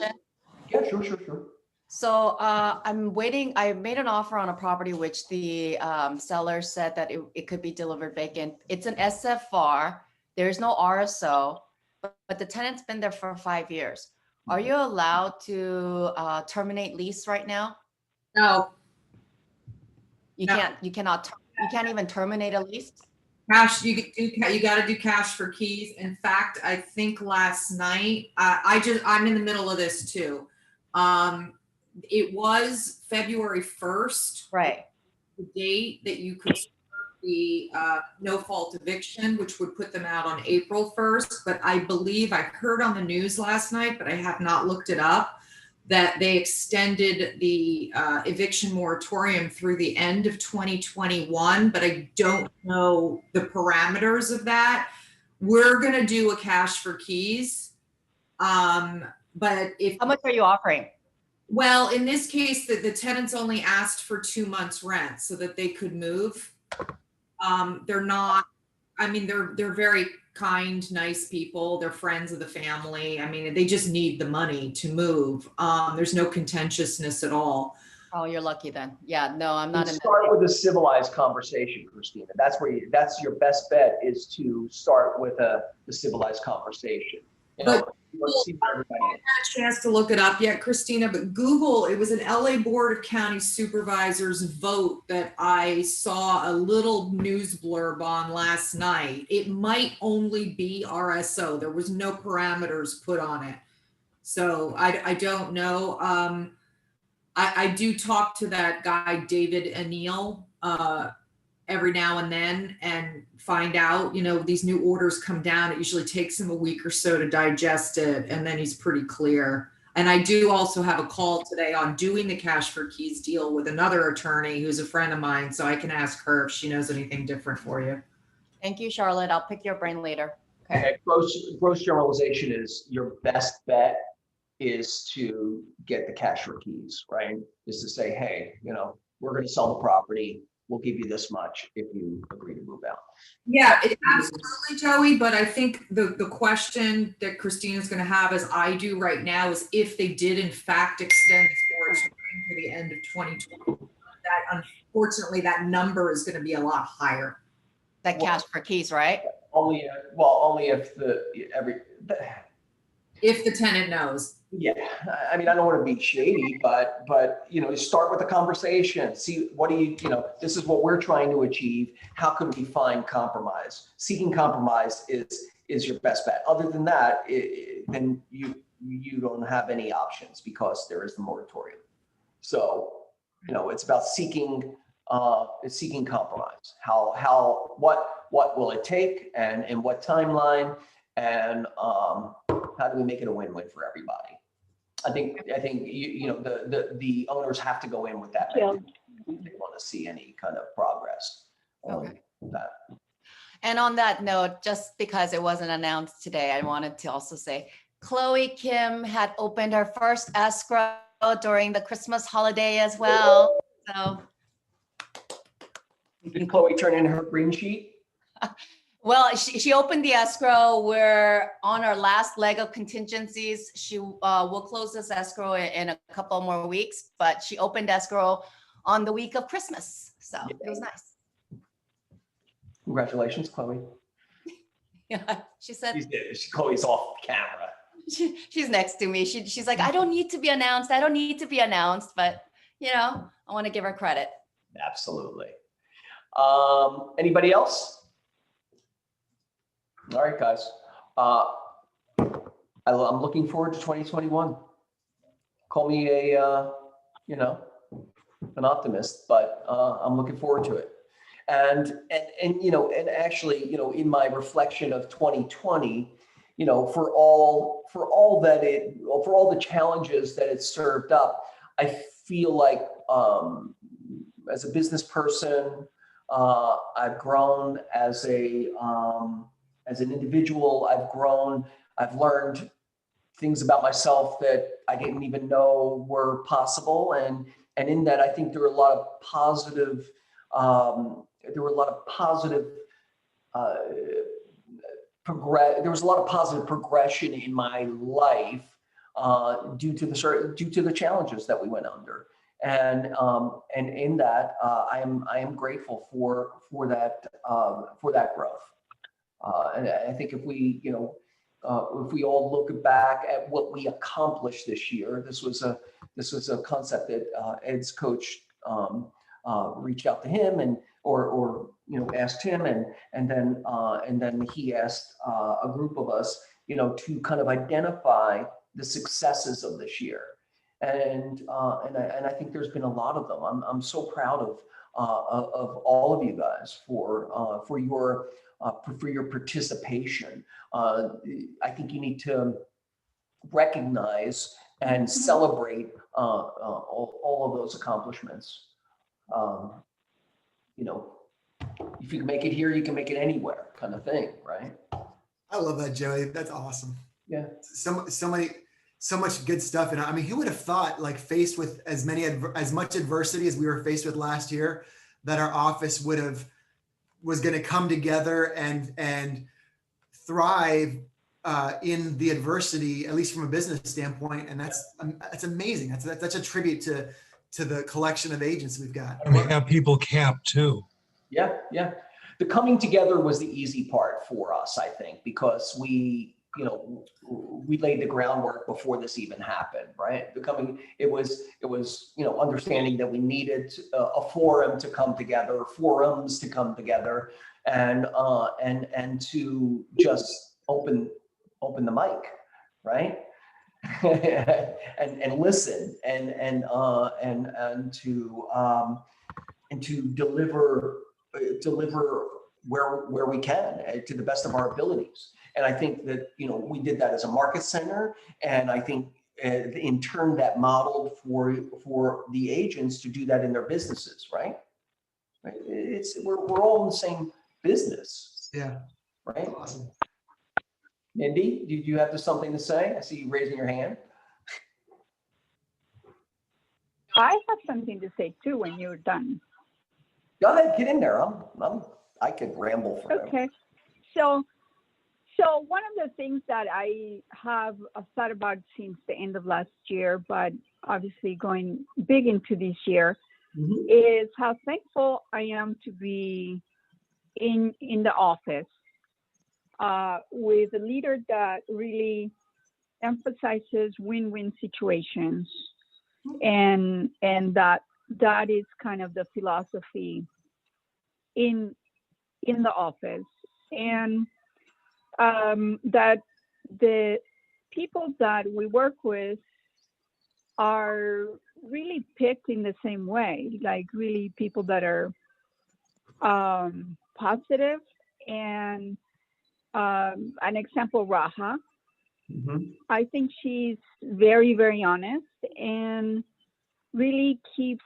Yeah, sure. So I'm waiting. I made an offer on a property which the seller said that it could be delivered vacant. It's an SFR. There's no RSO, but the tenant's been there for 5 years. Are you allowed to terminate lease right now? No. You can't. You cannot. You can't even terminate a lease. Cash. You got to do cash for keys. In fact, I think last night I'm in the middle of this too. It was February 1st. Right. The date that you could start the no fault eviction, which would put them out on April 1st. But I believe I heard on the news last night, but I have not looked it up, that they extended the eviction moratorium through the end of 2021, but I don't know the parameters of that. We're going to do a cash for keys. But if how much are you offering? Well, in this case, the tenants only asked for 2 months rent so that they could move. They're not, I mean, they're very kind, nice people. They're friends of the family. I mean, they just need the money to move. There's no contentiousness at all. Oh, you're lucky then. Yeah, no, I'm not. Start with a civilized conversation, Christina. That's your best bet, is to start with the civilized conversation. I haven't had a chance to look it up yet, Christina, but Google, it was an LA Board of County Supervisors vote that I saw a little news blurb on last night. It might only be RSO. There was no parameters put on it. So I don't know. I do talk to that guy, David Anil, every now and then, and find out, these new orders come down. It usually takes him a week or so to digest it, and then he's pretty clear. And I do also have a call today on doing the cash for keys deal with another attorney who's a friend of mine, so I can ask her if she knows anything different for you. Thank you, Charlotte. I'll pick your brain later. Okay. Gross generalization is your best bet is to get the cash for keys, right? Is to say, hey, we're going to sell the property. we'll give you this much if you agree to move out. Yeah, absolutely, Joey. But I think the question that Christina's going to have, as I do right now, is if they did in fact extend this moratorium to the end of 2020, that unfortunately that number is going to be a lot higher. That cash for keys, right? Only if if the tenant knows. Yeah, I mean, I don't want to be shady, but you start with a conversation. See, what do you this is what we're trying to achieve. How can we find compromise? Seeking compromise is your best bet. Other than that, then you don't have any options because there is the moratorium. So, it's about seeking compromise. What will it take, and in what timeline, and how do we make it a win-win for everybody? I think the owners have to go in with that. Yeah. They want to see any kind of progress on that. And on that note, just because it wasn't announced today, I wanted to also say Chloe Kim had opened her first escrow during the Christmas holiday as well. So did Chloe turn in her green sheet? Well, she opened the escrow. We're on our last leg of contingencies. She will close this escrow in a couple more weeks, but she opened escrow on the week of Christmas. So it was nice. Congratulations, Chloe. Yeah, she said. Chloe's off camera. She's next to me. She's like, I don't need to be announced. I don't need to be announced, but I want to give her credit. Absolutely. Anybody else? All right, guys. I'm looking forward to 2021. Call me an optimist, but I'm looking forward to it. And actually, in my reflection of 2020, for all the challenges that it served up, I feel like as a business person, I've grown as an individual. I've grown. I've learned things about myself that I didn't even know were possible, and in that, I think there were a lot of positive. There was a lot of positive progression in my life due to the challenges that we went under, and in that I am grateful for that growth. And I think if we all look back at what we accomplished this year, this was a concept that Ed's coach reached out to him or asked him, and then he asked a group of us to kind of identify the successes of this year, and I think there's been a lot of them. I'm so proud of all of you guys for your participation. I think you need to recognize and celebrate all of those accomplishments. If you can make it here, you can make it anywhere, kind of thing, right? I love that, Joey. That's awesome. Yeah. So much good stuff. And I mean, who would have thought, like, faced with as much adversity as we were faced with last year, that our office was going to come together and thrive in the adversity, at least from a business standpoint. And that's amazing. That's a tribute to the collection of agents we've got. And we have people capped too. Yeah. The coming together was the easy part for us, I think, because we laid the groundwork before this even happened, right? It was understanding that we needed a forum to come together, forums to come together, and to just open the mic, right? and listen and to deliver where we can to the best of our abilities. And I think that we did that as a market center, and I think in turn that modeled for the agents to do that in their businesses, right? We're all in the same business. Yeah. Right. Awesome. Mindy, do you have something to say? I see you raising your hand. I have something to say too when you're done. Go ahead, get in there. I could ramble forever. Okay. So one of the things that I have thought about since the end of last year, but obviously going big into this year, is how thankful I am to be in the office with a leader that really emphasizes win-win situations, and that is kind of the philosophy in the office, and that the people that we work with are really picked in the same way, like really people that are positive. And an example, Raha, I think she's very, very honest and really keeps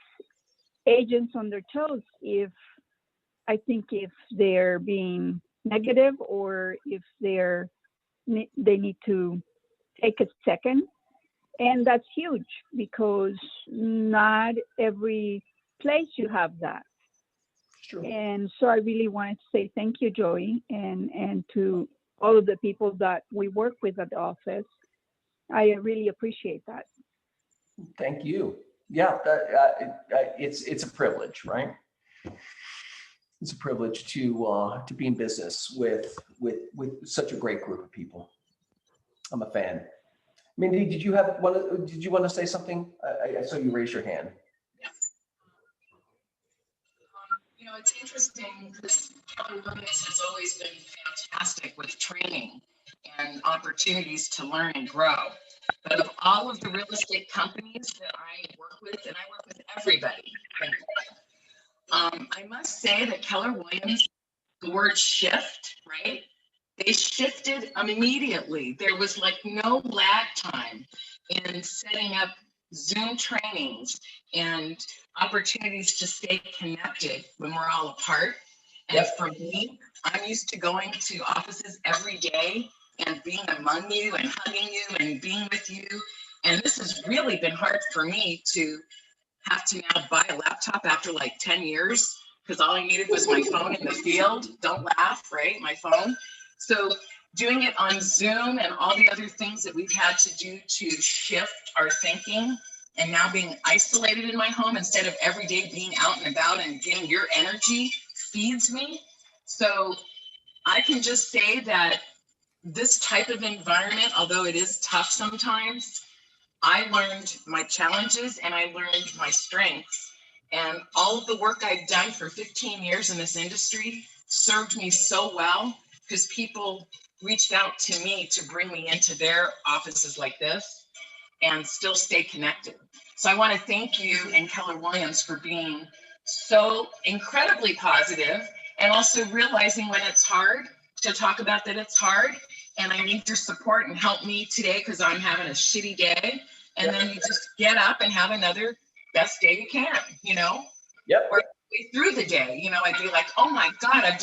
agents on their toes if they're being negative, or if they need to take a second. And that's huge, because not every place you have that. Sure. And so I really wanted to say thank you, Joey, and to all of the people that we work with at the office. I really appreciate that. Thank you. Yeah, it's a privilege, right? It's a privilege to be in business with such a great group of people. I'm a fan. Mindy, did you want to say something? I saw you raise your hand. You know, it's interesting because Keller Williams has always been fantastic with training and opportunities to learn and grow. But of all of the real estate companies that I work with, and I work with everybody, I must say that Keller Williams, the word shift, right? They shifted immediately. There was like no lag time in setting up Zoom trainings and opportunities to stay connected when we're all apart. And for me, I'm used to going to offices every day and being among you and hugging you and being with you. And this has really been hard for me to have to now buy a laptop after like 10 years, because all I needed was my phone in the field. Don't laugh, right? My phone. So doing it on Zoom and all the other things that we've had to do to shift our thinking, and now being isolated in my home instead of every day being out and about and getting your energy feeds me. So I can just say that this type of environment, although it is tough sometimes, I learned my challenges and I learned my strengths. And all of the work I've done for 15 years in this industry served me so well, because people reached out to me to bring me into their offices like this and still stay connected. So I want to thank you and Keller Williams for being so incredibly positive, and also realizing when it's hard to talk about that it's hard, and I need your support and help me today because I'm having a shitty day. And then you just get up and have another best day you can, you know? Yep. Or through the day, you know, I'd be like, oh my God, I've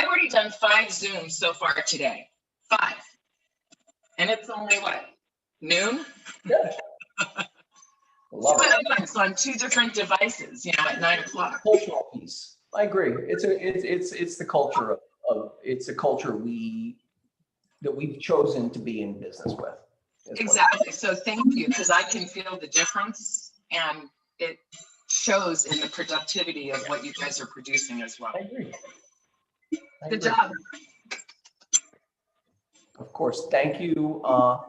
already done 5 Zooms so far today. 5. And it's only what? Noon? Yeah. Love it. So on 2 different devices, you know, at 9 o'clock. Cultural piece. I agree. It's the culture of it's a culture that we've chosen to be in business with. Exactly. So thank you, because I can feel the difference, and it shows in the productivity of what you guys are producing as well. I agree. Good job. Of course. Thank you.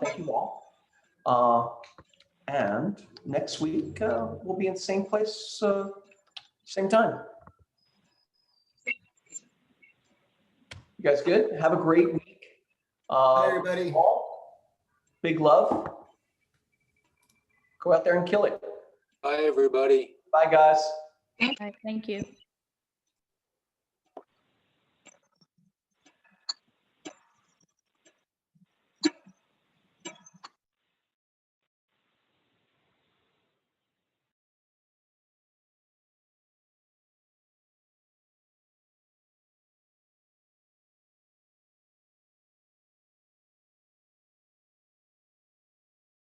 Thank you all. And next week we'll be in the same place, same time. You guys good? Have a great week. Bye, everybody. Big love. Go out there and kill it. Bye, everybody. Bye, guys. Thank you.